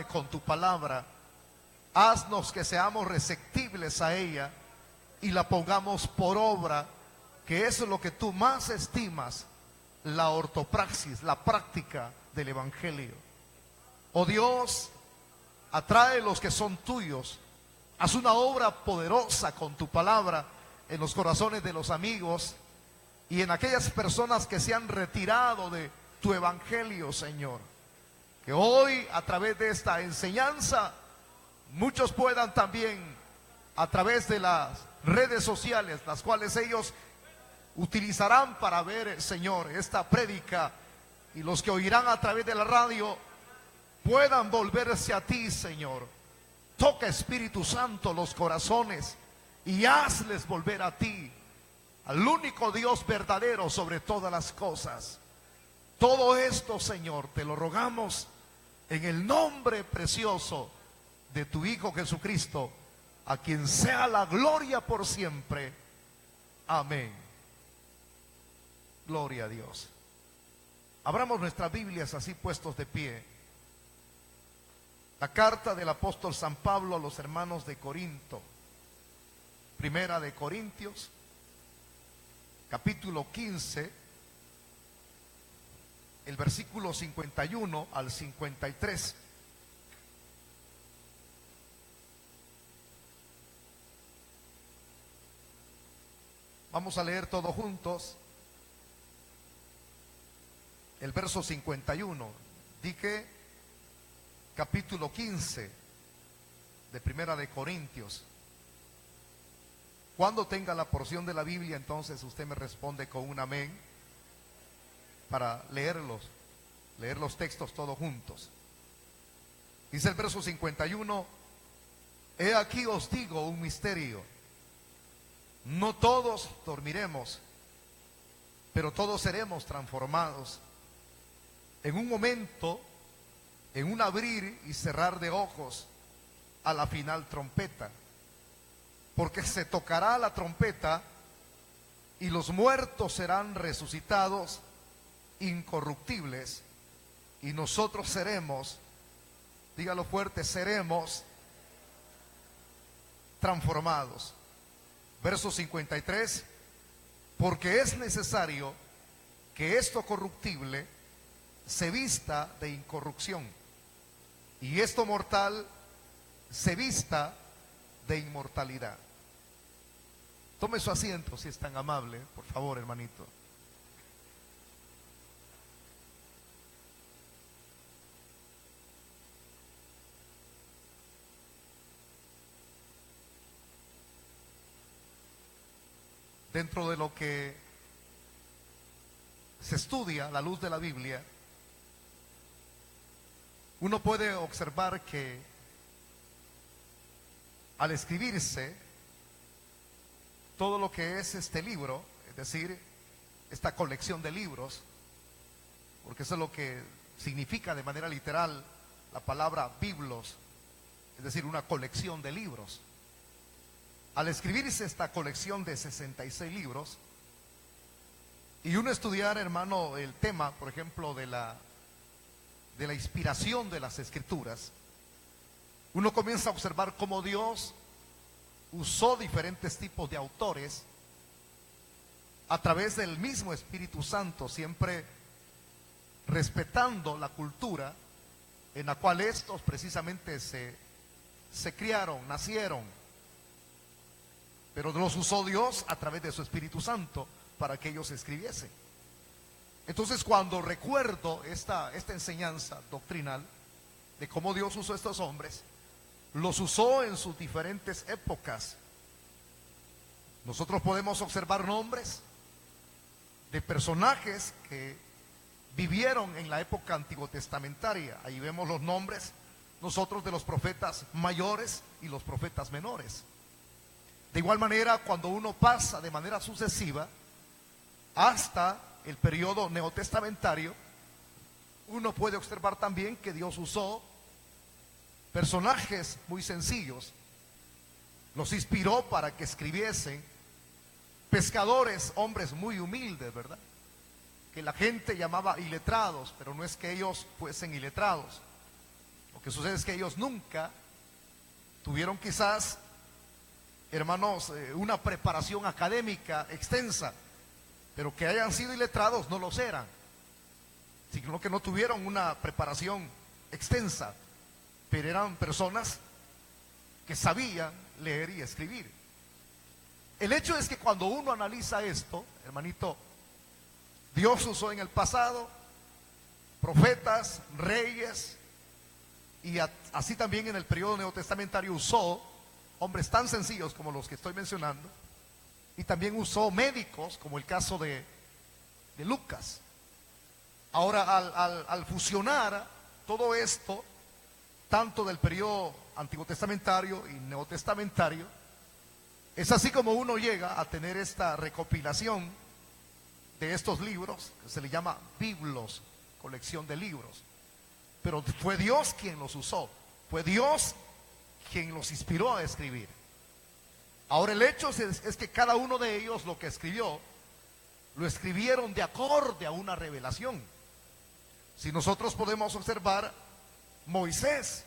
con tu palabra, haznos que seamos receptibles a ella y la pongamos por obra, que eso es lo que tú más estimas, la ortopraxis, la práctica del Evangelio. Oh Dios, atrae los que son tuyos, haz una obra poderosa con tu palabra en los corazones de los amigos y en aquellas personas que se han retirado de tu Evangelio, Señor. Que hoy, a través de esta enseñanza, muchos puedan también, a través de las redes sociales, las cuales ellos utilizarán para ver, Señor, esta prédica, y los que oirán a través de la radio, puedan volverse a ti, Señor. Toca, Espíritu Santo, los corazones y hazles volver a ti, al único Dios verdadero sobre todas las cosas. Todo esto, Señor, te lo rogamos en el nombre precioso de tu Hijo Jesucristo, a quien sea la gloria por siempre. Amén. Gloria a Dios. Abramos nuestras Biblias así puestos de pie. La carta del apóstol San Pablo a los hermanos de Corinto. Primera de Corintios, capítulo 15. El versículo 51 al 53. Vamos a leer todos juntos el verso 51. Dije capítulo 15 de Primera de Corintios. Cuando tenga la porción de la Biblia, entonces usted me responde con un amén, para leer los textos todos juntos. Dice el verso 51: he aquí os digo un misterio, no todos dormiremos, pero todos seremos transformados en un momento, en un abrir y cerrar de ojos, a la final trompeta. Porque se tocará la trompeta y los muertos serán resucitados incorruptibles, y nosotros seremos, dígalo fuerte, seremos transformados. Verso 53: porque es necesario que esto corruptible se vista de incorrupción y esto mortal se vista de inmortalidad. Tome su asiento si es tan amable, por favor, hermanito. Dentro de lo que se estudia a la luz de la Biblia, uno puede observar que al escribirse todo lo que es este libro, es decir, esta colección de libros, porque eso es lo que significa de manera literal la palabra biblos, es decir, una colección de libros. Al escribirse esta colección de 66 libros, y uno estudiar, hermano, el tema, por ejemplo, de la inspiración de las Escrituras, uno comienza a observar cómo Dios usó diferentes tipos de autores a través del mismo Espíritu Santo, siempre respetando la cultura en la cual estos precisamente se criaron, nacieron. Pero los usó Dios a través de su Espíritu Santo para que ellos escribiesen. Entonces, cuando recuerdo esta enseñanza doctrinal de cómo Dios usó a estos hombres, los usó en sus diferentes épocas. Nosotros podemos observar nombres de personajes que vivieron en la época antiguo testamentaria. Ahí vemos los nombres nosotros de los profetas mayores y los profetas menores. De igual manera, cuando uno pasa de manera sucesiva hasta el periodo neotestamentario, uno puede observar también que Dios usó personajes muy sencillos, los inspiró para que escribiesen. Pescadores, hombres muy humildes, ¿verdad?, que la gente llamaba iletrados, pero no es que ellos fuesen iletrados. Lo que sucede es que ellos nunca tuvieron quizás, hermanos, una preparación académica extensa, pero que hayan sido iletrados no los eran, sino que no tuvieron una preparación extensa, pero eran personas que sabían leer y escribir. El hecho es que cuando uno analiza esto, hermanito, Dios usó en el pasado profetas, reyes, y así también en el periodo neotestamentario usó hombres tan sencillos como los que estoy mencionando, y también usó médicos, como el caso de Lucas. Ahora, al fusionar todo esto, tanto del periodo antiguo testamentario y neotestamentario, es así como uno llega a tener esta recopilación de estos libros, que se le llama biblos, colección de libros. Pero fue Dios quien los usó, fue Dios quien los inspiró a escribir. Ahora el hecho es que cada uno de ellos lo que escribió, lo escribieron de acorde a una revelación. Si nosotros podemos observar, Moisés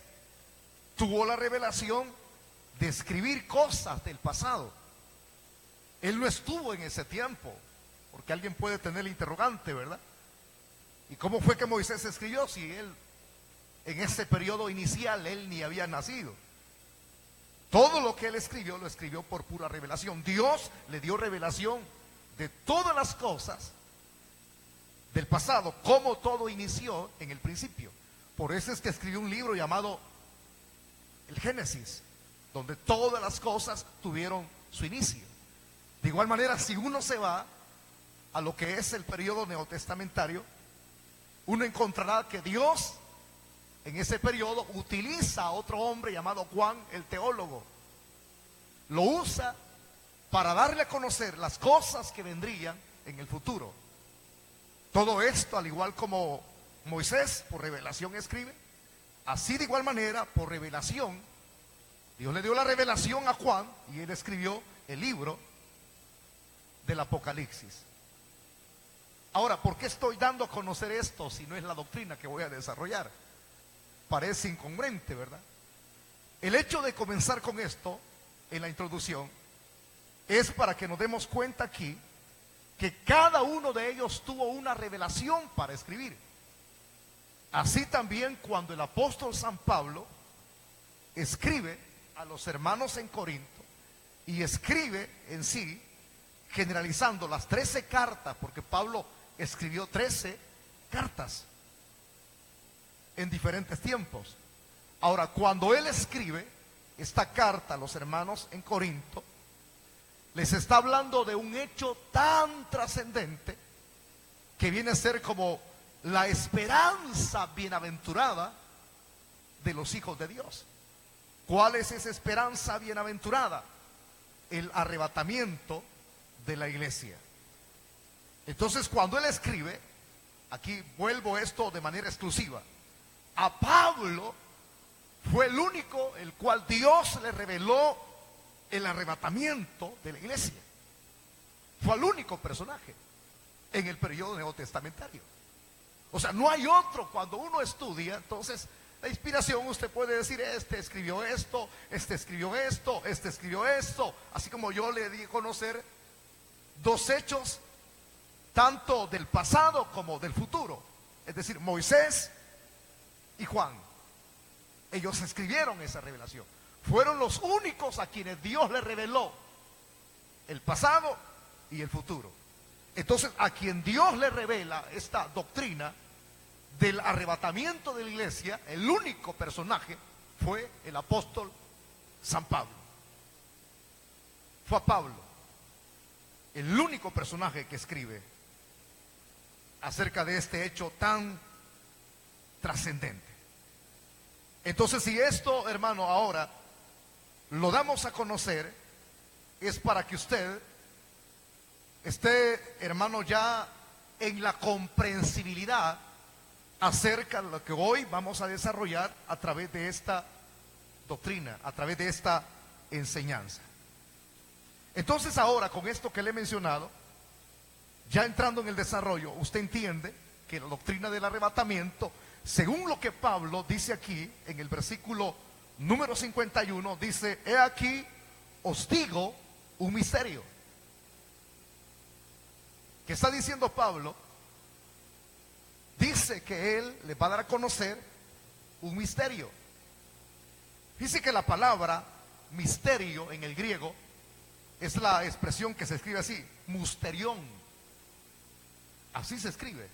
tuvo la revelación de escribir cosas del pasado. Él no estuvo en ese tiempo, porque alguien puede tener el interrogante, ¿verdad? ¿Y cómo fue que Moisés escribió si él, en ese periodo inicial, él ni había nacido? Todo lo que él escribió, lo escribió por pura revelación. Dios le dio revelación de todas las cosas del pasado, cómo todo inició en el principio. Por eso es que escribió un libro llamado el Génesis, donde todas las cosas tuvieron su inicio. De igual manera, si uno se va a lo que es el periodo neotestamentario, uno encontrará que Dios en ese periodo utiliza a otro hombre llamado Juan el teólogo. Lo usa para darle a conocer las cosas que vendrían en el futuro. Todo esto, al igual como Moisés por revelación escribe, así de igual manera por revelación Dios le dio la revelación a Juan y él escribió el libro del Apocalipsis. Ahora, ¿por qué estoy dando a conocer esto si no es la doctrina que voy a desarrollar? Parece incongruente, ¿verdad? El hecho de comenzar con esto en la introducción es para que nos demos cuenta aquí que cada uno de ellos tuvo una revelación para escribir. Así también cuando el apóstol San Pablo escribe a los hermanos en Corinto y escribe en sí, generalizando las 13 cartas, porque Pablo escribió 13 cartas en diferentes tiempos. Ahora, cuando él escribe esta carta a los hermanos en Corinto, les está hablando de un hecho tan trascendente que viene a ser como la esperanza bienaventurada de los hijos de Dios. ¿Cuál es esa esperanza bienaventurada? El arrebatamiento de la iglesia. Entonces, cuando él escribe, aquí vuelvo esto de manera exclusiva, a Pablo fue el único el cual Dios le reveló el arrebatamiento de la iglesia. Fue el único personaje en el periodo neotestamentario. O sea, no hay otro. Cuando uno estudia, entonces la inspiración, usted puede decir, este escribió esto, este escribió esto, este escribió esto. Así como yo le di a conocer dos hechos, tanto del pasado como del futuro. Es decir, Moisés y Juan. Ellos escribieron esa revelación. Fueron los únicos a quienes Dios le reveló el pasado y el futuro. Entonces, a quien Dios le revela esta doctrina del arrebatamiento de la iglesia, el único personaje fue el apóstol San Pablo. Fue a Pablo el único personaje que escribe acerca de este hecho tan trascendente. Entonces, si esto, hermano, ahora lo damos a conocer, es para que usted esté, hermano, ya en la comprensibilidad acerca de lo que hoy vamos a desarrollar a través de esta doctrina, a través de esta enseñanza. Entonces ahora, con esto que le he mencionado, ya entrando en el desarrollo, usted entiende que la doctrina del arrebatamiento, según lo que Pablo dice aquí en el versículo número 51, dice: he aquí, os digo un misterio. ¿Qué está diciendo Pablo? Dice que él le va a dar a conocer un misterio. Dice que la palabra misterio en el griego es la expresión que se escribe así, musterión. Así se escribe.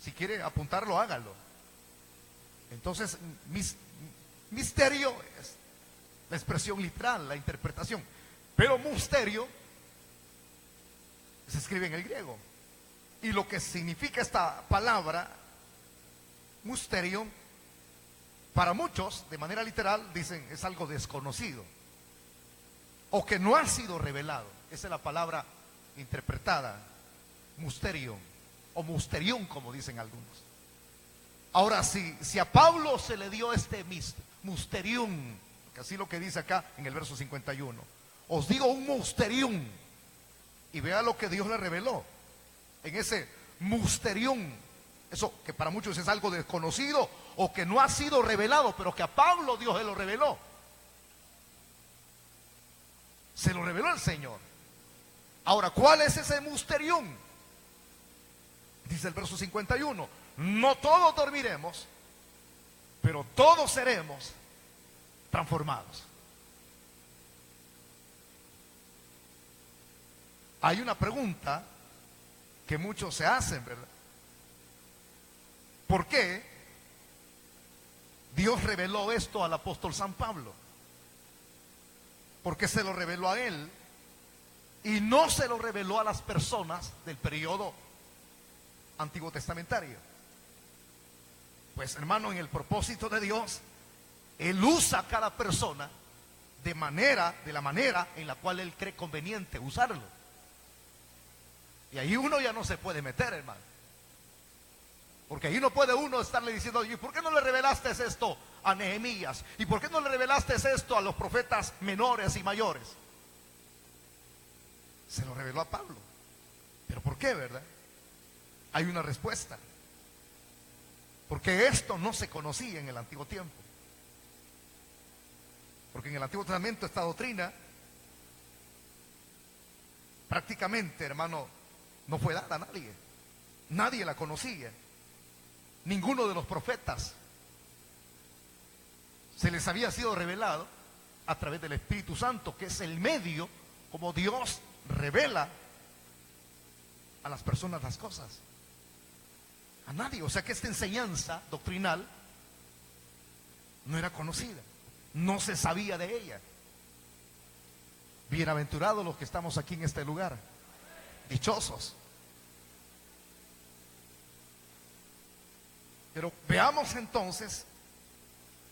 Si quiere apuntarlo, hágalo. Entonces, misterio es la expresión literal, la interpretación. Pero misterio se escribe en el griego. Y lo que significa esta palabra, misterio, para muchos, de manera literal, dicen es algo desconocido o que no ha sido revelado. Esa es la palabra interpretada, misterio o musterión, como dicen algunos. Ahora, si a Pablo se le dio este musterión, que así lo que dice acá en el verso 51, os digo un musterión, y vea lo que Dios le reveló en ese musterión, eso que para muchos es algo desconocido o que no ha sido revelado, pero que a Pablo Dios se lo reveló. Se lo reveló el Señor. Ahora, ¿cuál es ese musterión? Dice el verso 51, no todos dormiremos, pero todos seremos transformados. Hay una pregunta que muchos se hacen, ¿verdad? ¿Por qué Dios reveló esto al apóstol San Pablo? ¿Por qué se lo reveló a él y no se lo reveló a las personas del periodo antiguo testamentario? Pues, hermano, en el propósito de Dios, Él usa a cada persona de la manera en la cual Él cree conveniente usarlo. Y ahí uno ya no se puede meter, hermano. Porque ahí no puede uno estarle diciendo: ¿y por qué no le revelaste esto a Nehemías? ¿Y por qué no le revelaste esto a los profetas menores y mayores? Se lo reveló a Pablo. ¿Pero por qué, verdad? Hay una respuesta. Porque esto no se conocía en el antiguo tiempo. Porque en el Antiguo Testamento esta doctrina prácticamente, hermano, no fue dada a nadie. Nadie la conocía. Ninguno de los profetas se les había sido revelado a través del Espíritu Santo, que es el medio como Dios revela a las personas las cosas. A nadie. O sea que esta enseñanza doctrinal no era conocida, no se sabía de ella. Bienaventurados los que estamos aquí en este lugar, dichosos. Pero veamos entonces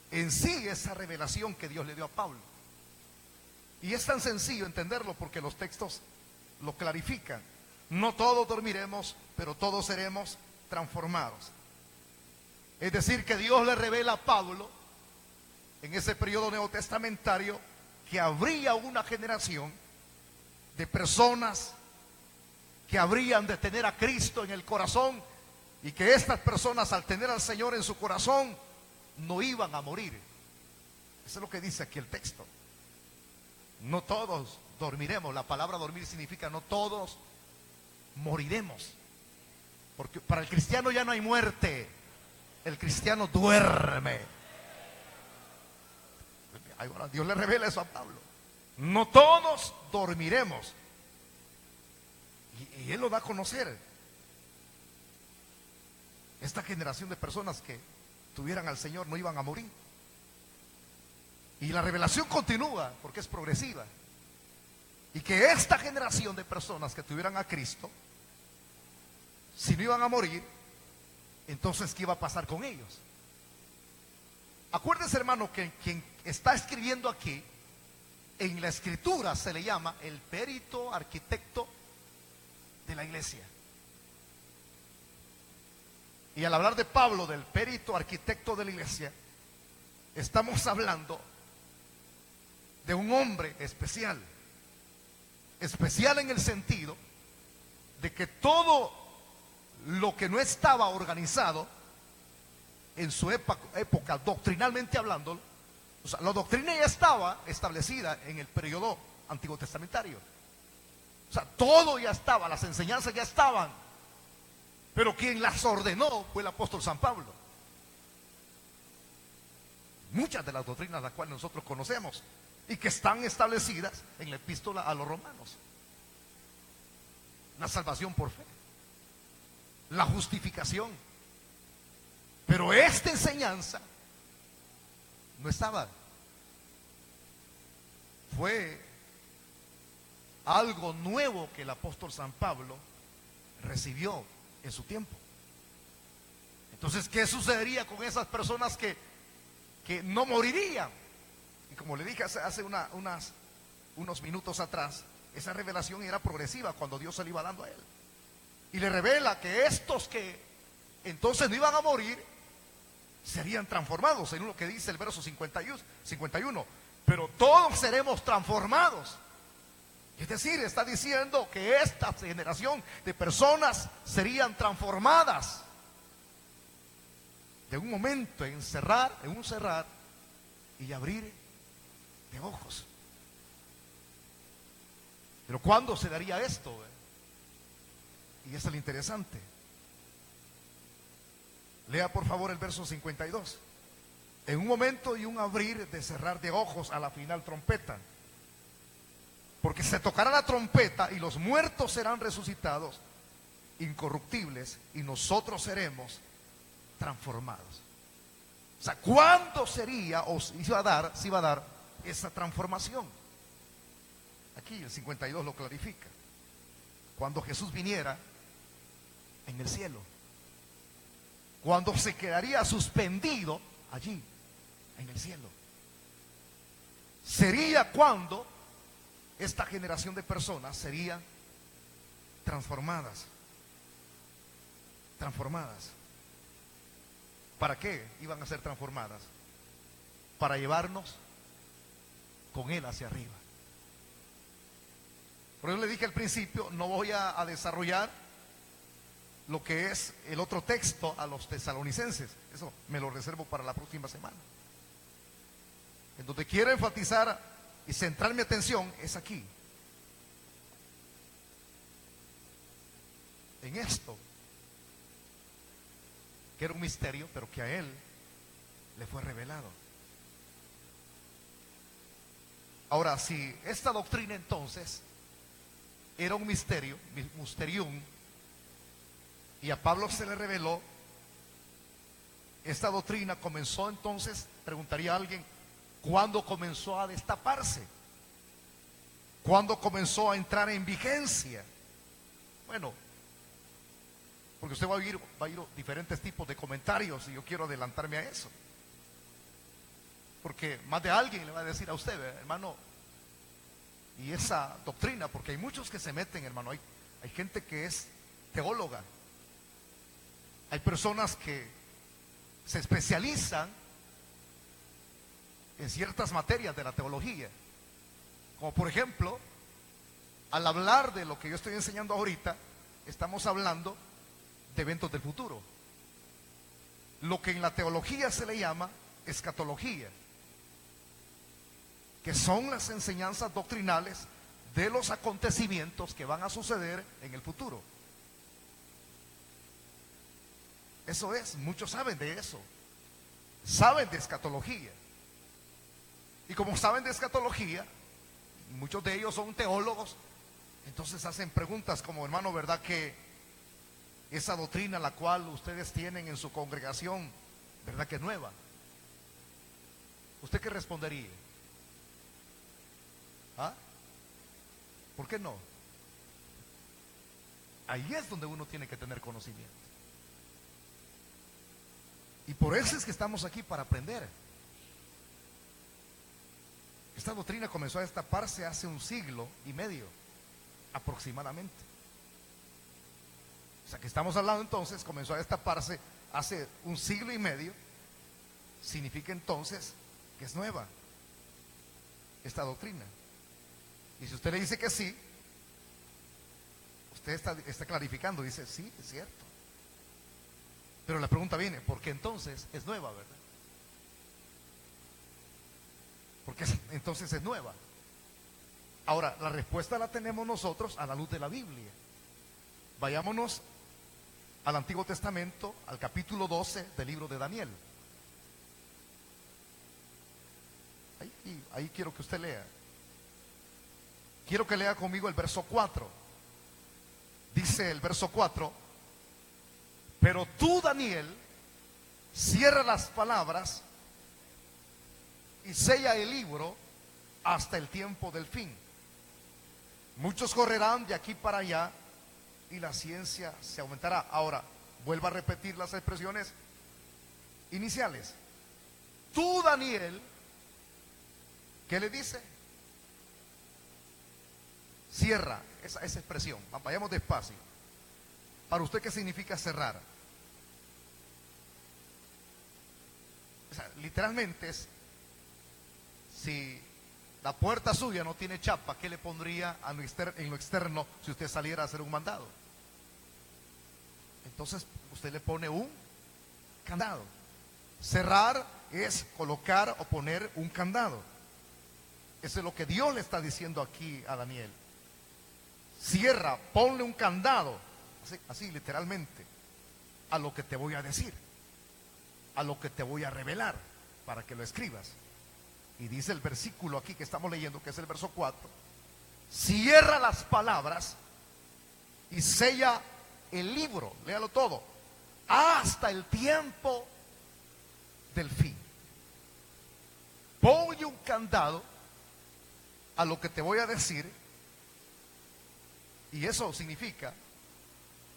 en sí esa revelación que Dios le dio a Pablo. Y es tan sencillo entenderlo porque los textos lo clarifican. No todos dormiremos, pero todos seremos transformados. Es decir, que Dios le revela a Pablo en ese periodo neotestamentario que habría una generación de personas que habrían de tener a Cristo en el corazón, y que estas personas, al tener al Señor en su corazón, no iban a morir. Eso es lo que dice aquí el texto. No todos dormiremos. La palabra dormir significa no todos moriremos. Porque para el cristiano ya no hay muerte. El cristiano duerme. Dios le revela eso a Pablo. No todos dormiremos. Y Él lo da a conocer. Esta generación de personas que tuvieran al Señor no iban a morir. Y la revelación continúa porque es progresiva. Y que esta generación de personas que tuvieran a Cristo, si no iban a morir, entonces ¿qué iba a pasar con ellos? Acuérdense, hermano, que quien está escribiendo aquí, en la escritura se le llama el perito arquitecto de la iglesia. Y al hablar de Pablo, del perito arquitecto de la iglesia, estamos hablando de un hombre especial. Especial en el sentido de que todo lo que no estaba organizado en su época, doctrinalmente hablando, o sea, la doctrina ya estaba establecida en el periodo antiguo testamentario. O sea, todo ya estaba, las enseñanzas ya estaban, pero quien las ordenó fue el apóstol San Pablo. Muchas de las doctrinas las cuales nosotros conocemos y que están establecidas en la epístola a los romanos: la salvación por fe, la justificación. Pero esta enseñanza no estaba. Fue algo nuevo que el apóstol San Pablo recibió en su tiempo. Entonces, ¿qué sucedería con esas personas que no morirían? Y como le dije hace unos minutos atrás, esa revelación era progresiva cuando Dios se le iba dando a él. Y le revela que estos que entonces no iban a morir serían transformados, según lo que dice el verso 51. Pero todos seremos transformados. Es decir, está diciendo que esta generación de personas serían transformadas de un momento en un cerrar y abrir de ojos. Pero ¿cuándo se daría esto? Y eso es lo interesante. Lea por favor el verso 52. En un momento y un abrir de cerrar de ojos, a la final trompeta. Porque se tocará la trompeta y los muertos serán resucitados incorruptibles y nosotros seremos transformados. O sea, ¿cuándo sería o se iba a dar esa transformación? Aquí el 52 lo clarifica. Cuando Jesús viniera en el cielo, cuando se quedaría suspendido allí en el cielo, sería cuando esta generación de personas serían transformadas. ¿Para qué iban a ser transformadas? Para llevarnos con Él hacia arriba. Por eso le dije al principio, no voy a desarrollar lo que es el otro texto a los tesalonicenses. Eso me lo reservo para la próxima semana. En donde quiero enfatizar y centrar mi atención es aquí, en esto, que era un misterio, pero que a él le fue revelado. Ahora, si esta doctrina entonces era un misterio, mysterium, y a Pablo se le reveló, esta doctrina comenzó entonces, preguntaría alguien, ¿cuándo comenzó a destaparse? ¿Cuándo comenzó a entrar en vigencia? Bueno, porque usted va a oír diferentes tipos de comentarios y yo quiero adelantarme a eso. Porque más de alguien le va a decir a usted, hermano, y esa doctrina, porque hay muchos que se meten, hermano, hay gente que es teóloga, hay personas que se especializan en ciertas materias de la teología, como por ejemplo, al hablar de lo que yo estoy enseñando ahorita, estamos hablando de eventos del futuro, lo que en la teología se le llama escatología, que son las enseñanzas doctrinales de los acontecimientos que van a suceder en el futuro. Eso es, muchos saben de eso, saben de escatología. Y como saben de escatología, muchos de ellos son teólogos, entonces hacen preguntas como, hermano, ¿verdad que esa doctrina la cual ustedes tienen en su congregación, verdad que es nueva? ¿Usted qué respondería? ¿Ah? ¿Por qué no? Ahí es donde uno tiene que tener conocimiento. Y por eso es que estamos aquí, para aprender. Esta doctrina comenzó a destaparse hace 1 siglo y medio, aproximadamente. O sea que estamos hablando entonces, comenzó a destaparse hace 1 siglo y medio. Significa entonces que es nueva esta doctrina. Y si usted le dice que sí, usted está clarificando, dice, sí, es cierto. Pero la pregunta viene, ¿por qué entonces es nueva, verdad? ¿Por qué entonces es nueva? Ahora, la respuesta la tenemos nosotros a la luz de la Biblia. Vayámonos al Antiguo Testamento, al capítulo 12 del libro de Daniel. Ahí quiero que usted lea. Quiero que lea conmigo el verso 4. Dice el verso 4: pero tú, Daniel, cierra las palabras y sella el libro hasta el tiempo del fin. Muchos correrán de aquí para allá y la ciencia se aumentará. Ahora, vuelvo a repetir las expresiones iniciales. Tú, Daniel, ¿qué le dice? Cierra esa expresión. Vayamos despacio. Para usted, ¿qué significa cerrar? O sea, literalmente es, si la puerta suya no tiene chapa, ¿qué le pondría en lo externo si usted saliera a hacer un mandado? Entonces usted le pone un candado. Cerrar es colocar o poner un candado. Eso es lo que Dios le está diciendo aquí a Daniel. Cierra, ponle un candado, así literalmente, a lo que te voy a decir, a lo que te voy a revelar, para que lo escribas. Y dice el versículo aquí que estamos leyendo, que es el verso 4: cierra las palabras y sella el libro, léalo todo, hasta el tiempo del fin. Ponle un candado a lo que te voy a decir. Y eso significa,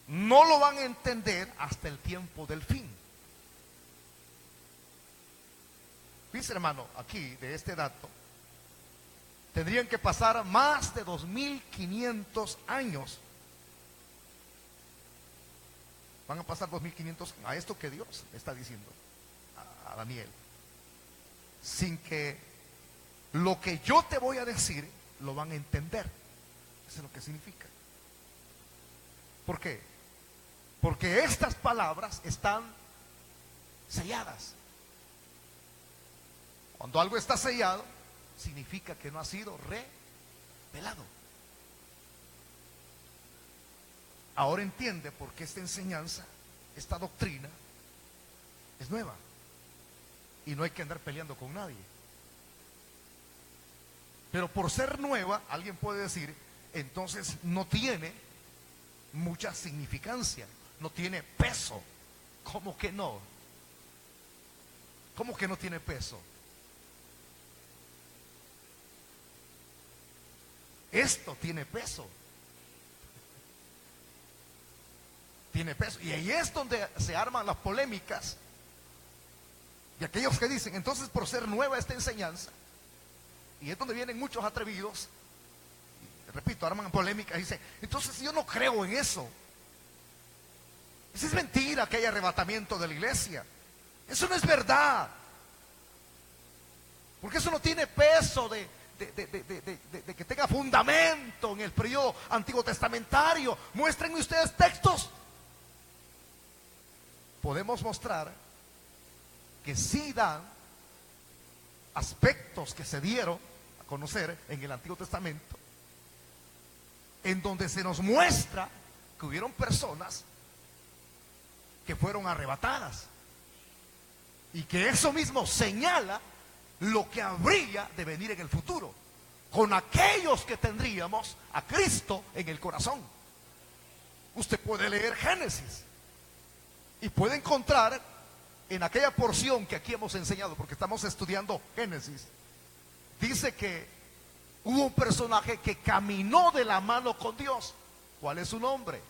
no lo van a entender hasta el tiempo del fin. Dice, hermano, aquí de este dato, tendrían que pasar más de 2500 años. Van a pasar 2500 a esto que Dios le está diciendo a Daniel, sin que lo que yo te voy a decir lo van a entender. Eso es lo que significa. ¿Por qué? Porque estas palabras están selladas. Cuando algo está sellado, significa que no ha sido revelado. Ahora entiende por qué esta enseñanza, esta doctrina, es nueva. Y no hay que andar peleando con nadie. Pero por ser nueva, alguien puede decir, entonces no tiene mucha significancia, no tiene peso. ¿Cómo que no? ¿Cómo que no tiene peso? Esto tiene peso. Tiene peso. Y ahí es donde se arman las polémicas. Y aquellos que dicen, entonces por ser nueva esta enseñanza, y es donde vienen muchos atrevidos, repito, arman polémicas y dicen, entonces yo no creo en eso. Eso es mentira, que hay arrebatamiento de la iglesia. Eso no es verdad. Porque eso no tiene peso de que tenga fundamento en el periodo antiguo testamentario. Muéstrenme ustedes textos. Podemos mostrar que sí dan aspectos que se dieron a conocer en el Antiguo Testamento, en donde se nos muestra que hubieron personas que fueron arrebatadas, y que eso mismo señala lo que habría de venir en el futuro con aquellos que tendríamos a Cristo en el corazón. Usted puede leer Génesis y puede encontrar en aquella porción que aquí hemos enseñado, porque estamos estudiando Génesis, dice que hubo un personaje que caminó de la mano con Dios. ¿Cuál es su nombre?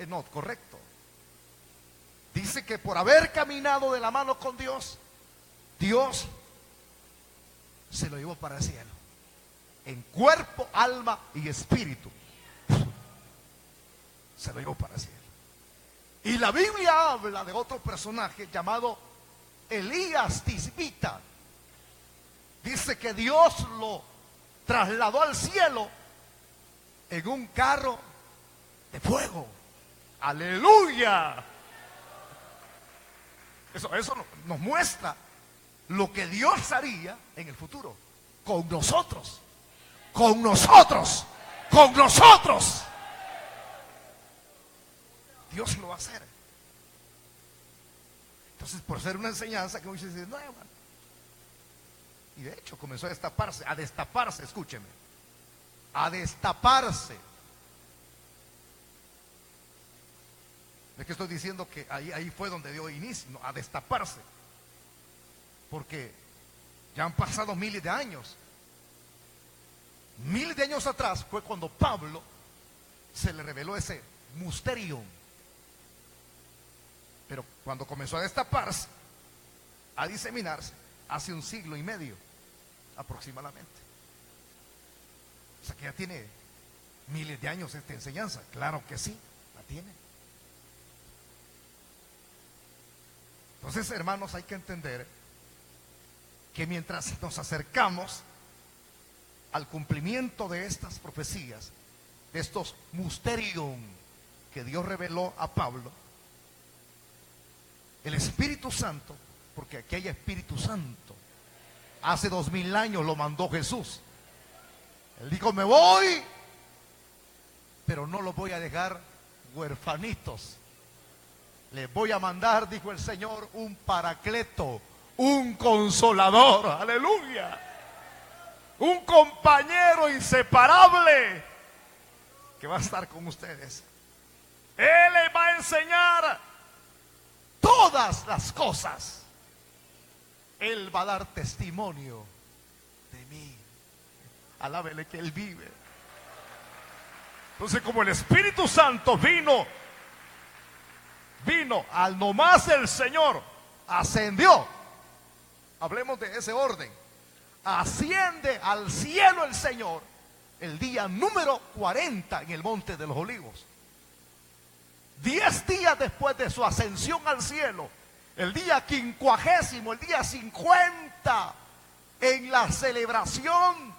No, correcto. Dice que por haber caminado de la mano con Dios, Dios se lo llevó para el cielo, en cuerpo, alma y espíritu. Se lo llevó para el cielo. Y la Biblia habla de otro personaje llamado Elías Tisbita. Dice que Dios lo trasladó al cielo en un carro de fuego. Aleluya. Eso nos muestra lo que Dios haría en el futuro. Con nosotros. Con nosotros. Con nosotros. Dios lo va a hacer. Entonces, por ser una enseñanza que Moisés dice, no, hermano. Y de hecho comenzó a destaparse, escúcheme. A destaparse. Es que estoy diciendo que ahí fue donde dio inicio, ¿no? A destaparse. Porque ya han pasado miles de años. Miles de años atrás fue cuando Pablo se le reveló ese misterio. Pero cuando comenzó a destaparse, a diseminarse, hace 1 siglo y medio aproximadamente. O sea que ya tiene miles de años esta enseñanza. Claro que sí, la tiene. Entonces, hermanos, hay que entender que mientras nos acercamos al cumplimiento de estas profecías, de estos misterios que Dios reveló a Pablo, el Espíritu Santo, porque aquí hay Espíritu Santo, hace 2000 años lo mandó Jesús. Él dijo, me voy, pero no los voy a dejar huerfanitos. Les voy a mandar, dijo el Señor, un paracleto, un consolador, aleluya, un compañero inseparable que va a estar con ustedes. Él les va a enseñar todas las cosas. Él va a dar testimonio de mí. Alábele que Él vive. Entonces, como el Espíritu Santo vino al nomás el Señor, ascendió. Hablemos de ese orden. Asciende al cielo el Señor el día número 40 en el Monte de los Olivos. 10 días después de su ascensión al cielo, el día 50, el día 50, en la celebración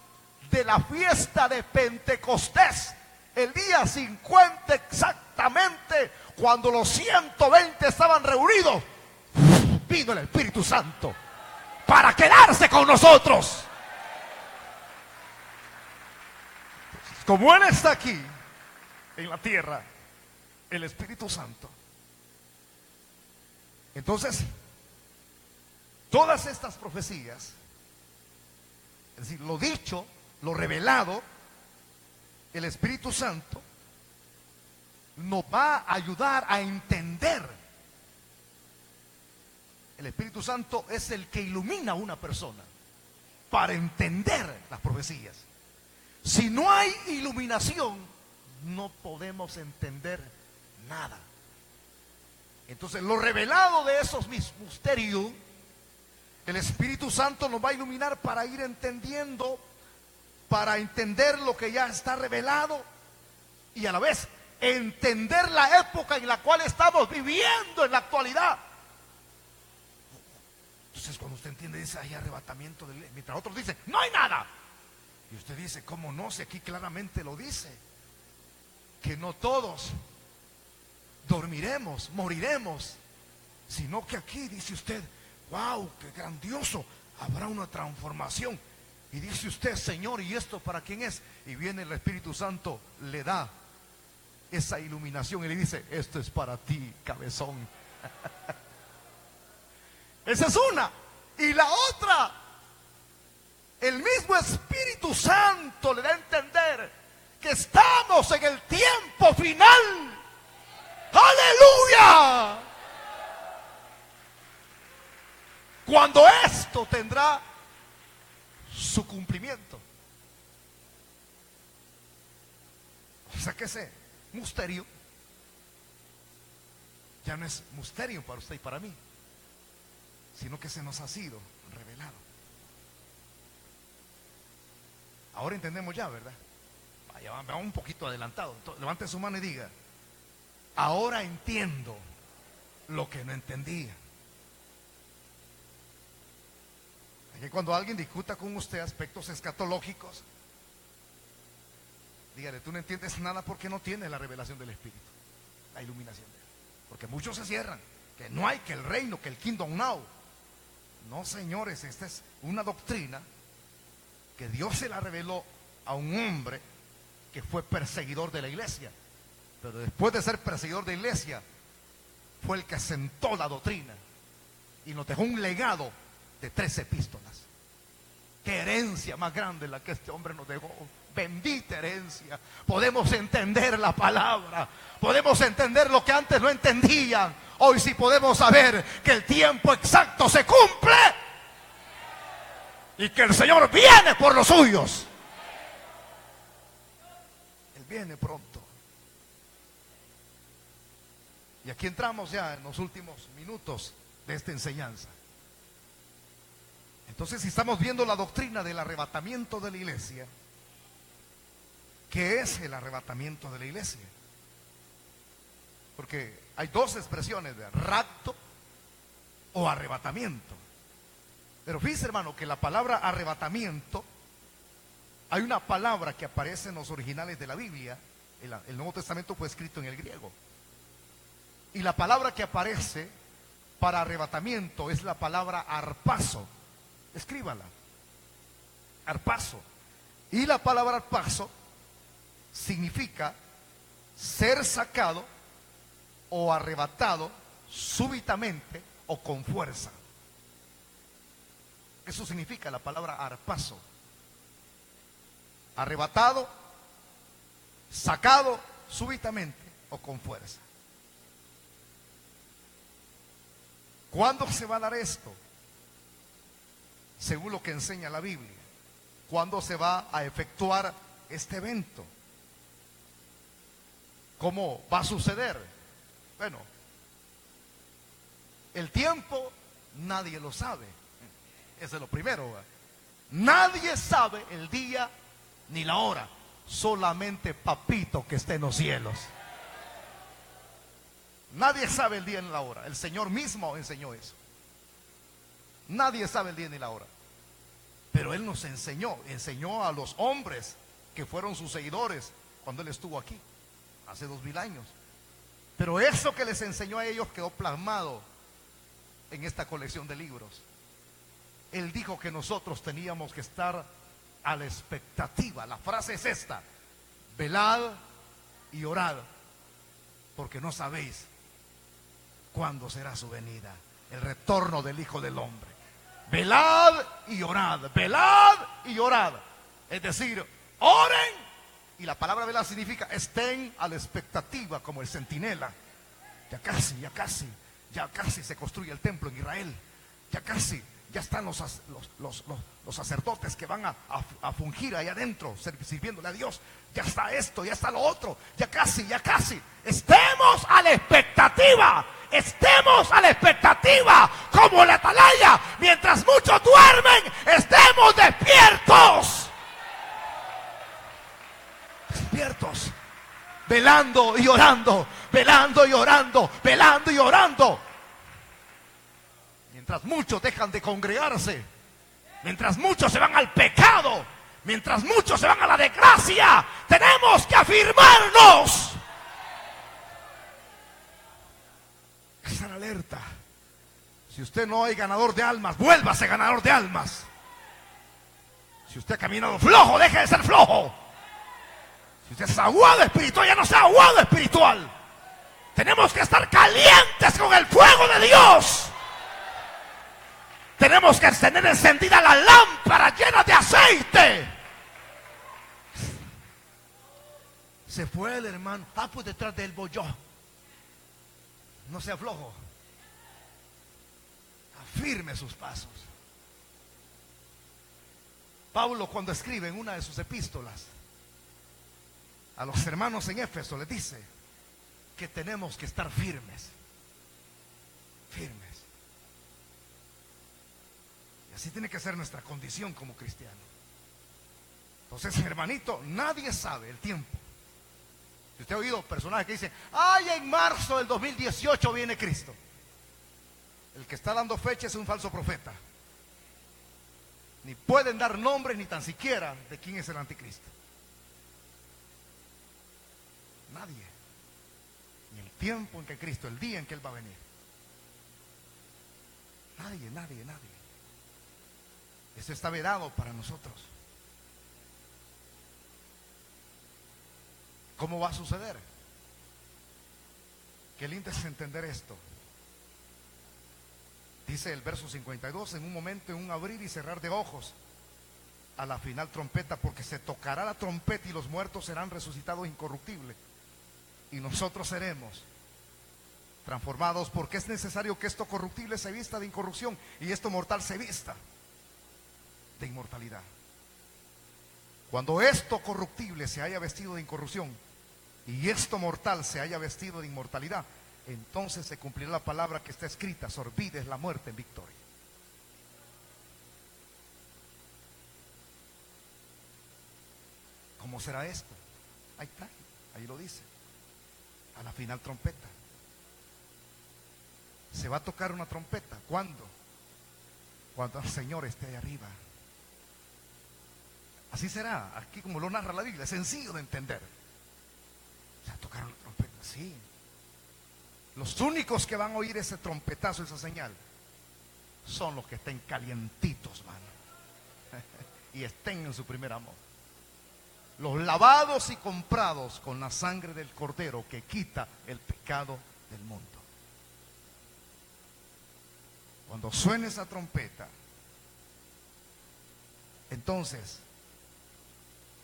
de la fiesta de Pentecostés, el día 50 exactamente, cuando los 120 estaban reunidos, vino el Espíritu Santo para quedarse con nosotros. Como Él está aquí en la tierra, el Espíritu Santo, entonces todas estas profecías, es decir, lo dicho, lo revelado, el Espíritu Santo nos va a ayudar a entender. El Espíritu Santo es el que ilumina a una persona para entender las profecías. Si no hay iluminación, no podemos entender nada. Entonces, lo revelado de esos misterios, el Espíritu Santo nos va a iluminar para ir entendiendo, para entender lo que ya está revelado y a la vez entender la época en la cual estamos viviendo en la actualidad. Entonces, cuando usted entiende, dice, hay arrebatamiento mientras otros dicen, no hay nada. Y usted dice, ¿cómo no? Si aquí claramente lo dice, que no todos dormiremos, moriremos, sino que aquí dice usted, wow, qué grandioso, habrá una transformación. Y dice usted, Señor, ¿y esto para quién es? Y viene el Espíritu Santo, le da esa iluminación y le dice, esto es para ti, cabezón. Esa es una. Y la otra, el mismo Espíritu Santo le da a entender que estamos en el tiempo final. ¡Aleluya! Cuando esto tendrá su cumplimiento. O sea que ese misterio ya no es misterio para usted y para mí, sino que se nos ha sido revelado. Ahora entendemos ya, ¿verdad? Vaya, vamos un poquito adelantado. Entonces, levante su mano y diga, ahora entiendo lo que no entendía. Que cuando alguien discuta con usted aspectos escatológicos, dígale, tú no entiendes nada porque no tienes la revelación del Espíritu, la iluminación de Él. Porque muchos se cierran, que no hay, que el reino, que el kingdom now. No, señores, esta es una doctrina que Dios se la reveló a un hombre que fue perseguidor de la iglesia. Pero después de ser perseguidor de la iglesia, fue el que sentó la doctrina y nos dejó un legado de 3 epístolas. Qué herencia más grande la que este hombre nos dejó. Bendita herencia. Podemos entender la palabra, podemos entender lo que antes no entendían. Hoy sí podemos saber que el tiempo exacto se cumple y que el Señor viene por los suyos. Él viene pronto. Y aquí entramos ya en los últimos minutos de esta enseñanza. Entonces, si estamos viendo la doctrina del arrebatamiento de la iglesia, ¿qué es el arrebatamiento de la iglesia? Porque hay 2 expresiones de rapto o arrebatamiento. Pero fíjese, hermano, que la palabra arrebatamiento, hay una palabra que aparece en los originales de la Biblia. El Nuevo Testamento fue escrito en el griego. Y la palabra que aparece para arrebatamiento es la palabra arpazo. Escríbala. Arpazo. Y la palabra arpazo significa ser sacado o arrebatado súbitamente o con fuerza. Eso significa la palabra arpazo. Arrebatado, sacado súbitamente o con fuerza. ¿Cuándo se va a dar esto? Según lo que enseña la Biblia. ¿Cuándo se va a efectuar este evento? ¿Cómo va a suceder? Bueno, el tiempo nadie lo sabe. Ese es lo primero, ¿verdad? Nadie sabe el día ni la hora. Solamente Papito que está en los cielos. Nadie sabe el día ni la hora. El Señor mismo enseñó eso. Nadie sabe el día ni la hora. Pero Él nos enseñó a los hombres que fueron sus seguidores cuando Él estuvo aquí, hace 2000 años. Pero eso que les enseñó a ellos quedó plasmado en esta colección de libros. Él dijo que nosotros teníamos que estar a la expectativa. La frase es esta: velad y orad, porque no sabéis cuándo será su venida, el retorno del Hijo del Hombre. Velad y orad, velad y orad. Es decir, oren. Y la palabra velar significa estén a la expectativa, como el centinela. Ya casi se construye el templo en Israel. Ya están los sacerdotes que van a fungir ahí adentro, sirviéndole a Dios. Ya está esto, ya está lo otro. Ya casi. Estemos a la expectativa. Estemos a la expectativa, como la atalaya. Mientras muchos duermen, estemos despiertos. Despiertos, velando y orando, velando y orando, velando y orando. Mientras muchos dejan de congregarse, mientras muchos se van al pecado, mientras muchos se van a la desgracia, tenemos que afirmarnos. Estar alerta. Si usted no es ganador de almas, vuélvase ganador de almas. Si usted ha caminado flojo, deje de ser flojo. Si usted es aguado espiritual, ya no sea aguado espiritual. Tenemos que estar calientes con el fuego de Dios. Tenemos que tener encendida la lámpara llena de aceite. Se fue el hermano. Pues detrás de él voy yo. No sea flojo. Afirme sus pasos. Pablo, cuando escribe en una de sus epístolas a los hermanos en Éfeso, les dice que tenemos que estar firmes. Firmes. Y así tiene que ser nuestra condición como cristianos. Entonces, hermanito, nadie sabe el tiempo. Si usted ha oído personajes que dicen, en marzo del 2018 viene Cristo. El que está dando fecha es un falso profeta. Ni pueden dar nombres ni tan siquiera de quién es el anticristo. Nadie. Ni el tiempo en que Cristo, el día en que Él va a venir. Nadie, nadie, nadie. Eso está vedado para nosotros. ¿Cómo va a suceder? Qué lindo es entender esto. Dice el verso 52, en un momento, en un abrir y cerrar de ojos, a la final trompeta, porque se tocará la trompeta y los muertos serán resucitados incorruptibles. Y nosotros seremos transformados, porque es necesario que esto corruptible se vista de incorrupción y esto mortal se vista de inmortalidad. Cuando esto corruptible se haya vestido de incorrupción y esto mortal se haya vestido de inmortalidad, entonces se cumplirá la palabra que está escrita: sorbides la muerte en victoria. ¿Cómo será esto? Ahí está, ahí lo dice. A la final trompeta. Se va a tocar una trompeta. ¿Cuándo? Cuando el Señor esté ahí arriba. Así será, aquí como lo narra la Biblia, es sencillo de entender. Se va a tocar una trompeta, sí. Los únicos que van a oír ese trompetazo, esa señal, son los que estén calientitos, mano, y estén en su primer amor. Los lavados y comprados con la sangre del Cordero que quita el pecado del mundo. Cuando suene esa trompeta, entonces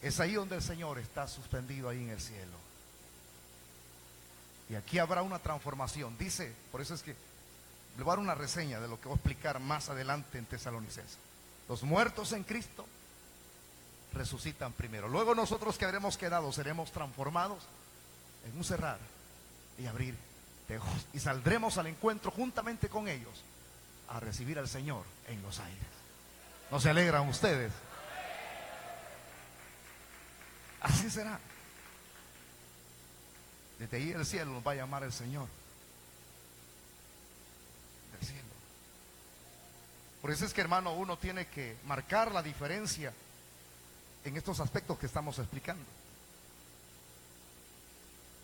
es ahí donde el Señor está suspendido, ahí en el cielo. Y aquí habrá una transformación. Dice, por eso es que le voy a dar una reseña de lo que voy a explicar más adelante en Tesalonicenses. Los muertos en Cristo resucitan primero. Luego nosotros que habremos quedado seremos transformados en un cerrar y abrir de ojos. Y saldremos al encuentro juntamente con ellos a recibir al Señor en los aires. ¿No se alegran ustedes? Así será. Desde ahí el cielo nos va a llamar el Señor. Del cielo. Por eso es que, hermano, uno tiene que marcar la diferencia en estos aspectos que estamos explicando.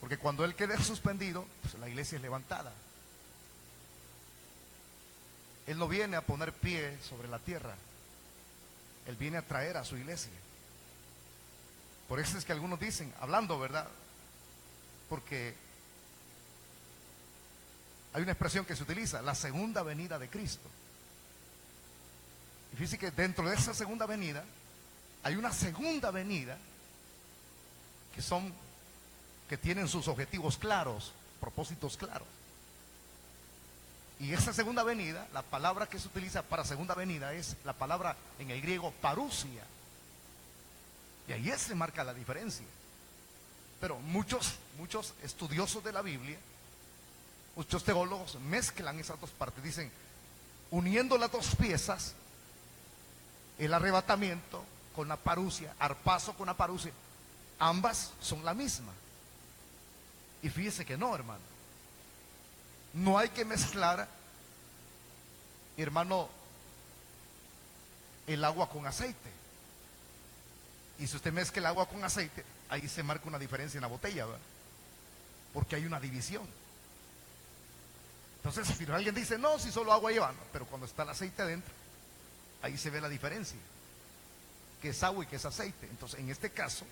Porque cuando Él quede suspendido, pues la iglesia es levantada. Él no viene a poner pie sobre la tierra. Él viene a traer a su iglesia. Por eso es que algunos dicen, hablando, ¿verdad? Porque hay una expresión que se utiliza, la segunda venida de Cristo. Y fíjense que dentro de esa segunda venida hay una segunda venida que tienen sus objetivos claros, propósitos claros. Y esa segunda venida, la palabra que se utiliza para segunda venida es la palabra en el griego parousia. Y ahí se marca la diferencia. Pero muchos estudiosos de la Biblia, muchos teólogos mezclan esas dos partes. Dicen, uniendo las dos piezas, el arrebatamiento con la parousia, arpazo con la parousia, ambas son la misma. Y fíjese que no, hermano. No hay que mezclar, hermano, el agua con aceite. Y si usted mezcla el agua con aceite, ahí se marca una diferencia en la botella, ¿verdad? Porque hay una división. Entonces, si alguien dice, no, si solo agua lleva, no, pero cuando está el aceite adentro, ahí se ve la diferencia, que es agua y que es aceite. Entonces, en este caso,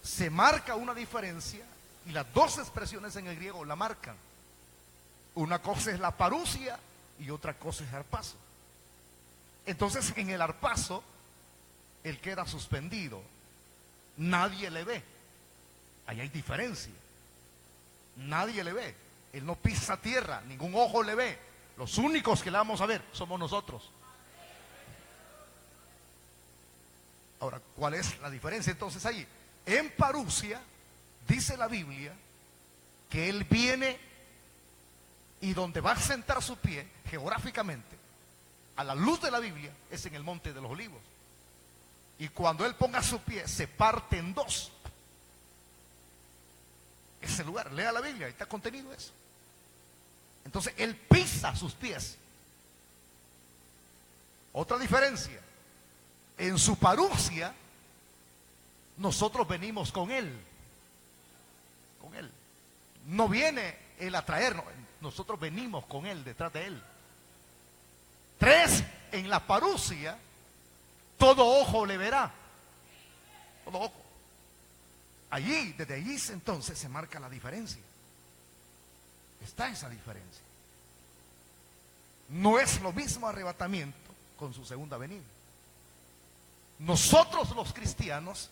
se marca una diferencia y las dos expresiones en el griego la marcan. Una cosa es la parousia y otra cosa es arpazo. Entonces, en el arpazo, él queda suspendido. Nadie le ve. Ahí hay diferencia. Nadie le ve. Él no pisa tierra, ningún ojo le ve. Los únicos que le vamos a ver somos nosotros. Ahora, ¿cuál es la diferencia entonces ahí? En parousia, dice la Biblia, que Él viene y donde va a sentar su pie, geográficamente, a la luz de la Biblia, es en el Monte de los Olivos. Y cuando Él ponga su pie, se parte en dos. Ese lugar, lea la Biblia, ahí está contenido eso. Entonces, Él pisa sus pies. Otra diferencia, en su parousia, nosotros venimos con Él. Con Él. No viene Él a traernos, nosotros venimos con Él, detrás de Él. crees en la parusia, todo ojo le verá. Todo ojo. Allí, desde allí entonces se marca la diferencia. Está esa diferencia. No es lo mismo arrebatamiento con su segunda venida. Nosotros los cristianos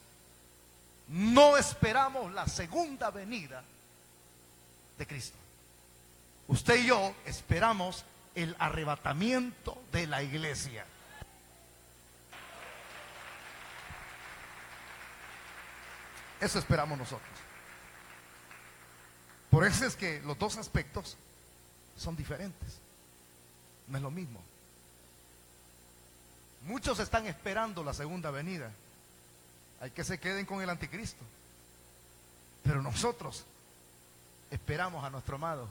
no esperamos la segunda venida de Cristo. Usted y yo esperamos el arrebatamiento de la iglesia. Eso esperamos nosotros. Por eso es que los dos aspectos son diferentes. No es lo mismo. Muchos están esperando la segunda venida. Hay que se queden con el anticristo. Pero nosotros esperamos a nuestro amado.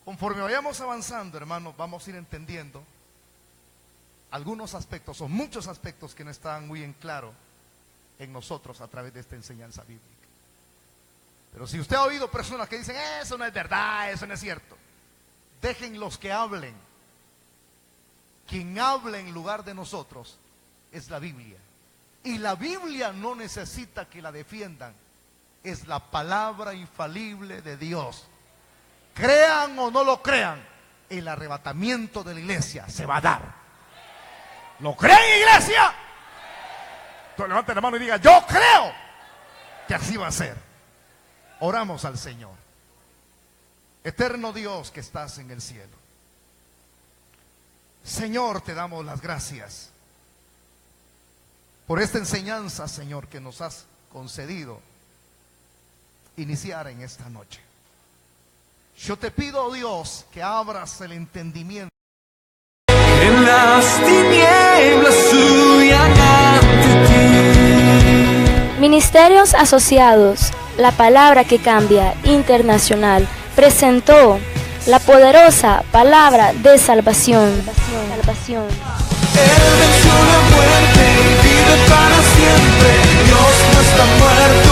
Conforme vayamos avanzando, hermanos, vamos a ir entendiendo algunos aspectos o muchos aspectos que no están muy en claro en nosotros a través de esta enseñanza bíblica. Pero si usted ha oído personas que dicen, eso no es verdad, eso no es cierto, déjenlos que hablen. Quien habla en lugar de nosotros es la Biblia. Y la Biblia no necesita que la defiendan. Es la palabra infalible de Dios. Crean o no lo crean, el arrebatamiento de la iglesia se va a dar. ¿Lo creen, iglesia? Entonces levante la mano y diga, yo creo que así va a ser. Oramos al Señor. Eterno Dios que estás en el cielo, Señor, te damos las gracias por esta enseñanza, Señor, que nos has concedido iniciar en esta noche. Yo te pido, Dios, que abras el entendimiento. En las tinieblas huyan ante ti. Ministerios Asociados, la palabra que cambia, internacional, presentó la poderosa palabra de salvación. Él venció la muerte y vive para siempre. Dios no está muerto.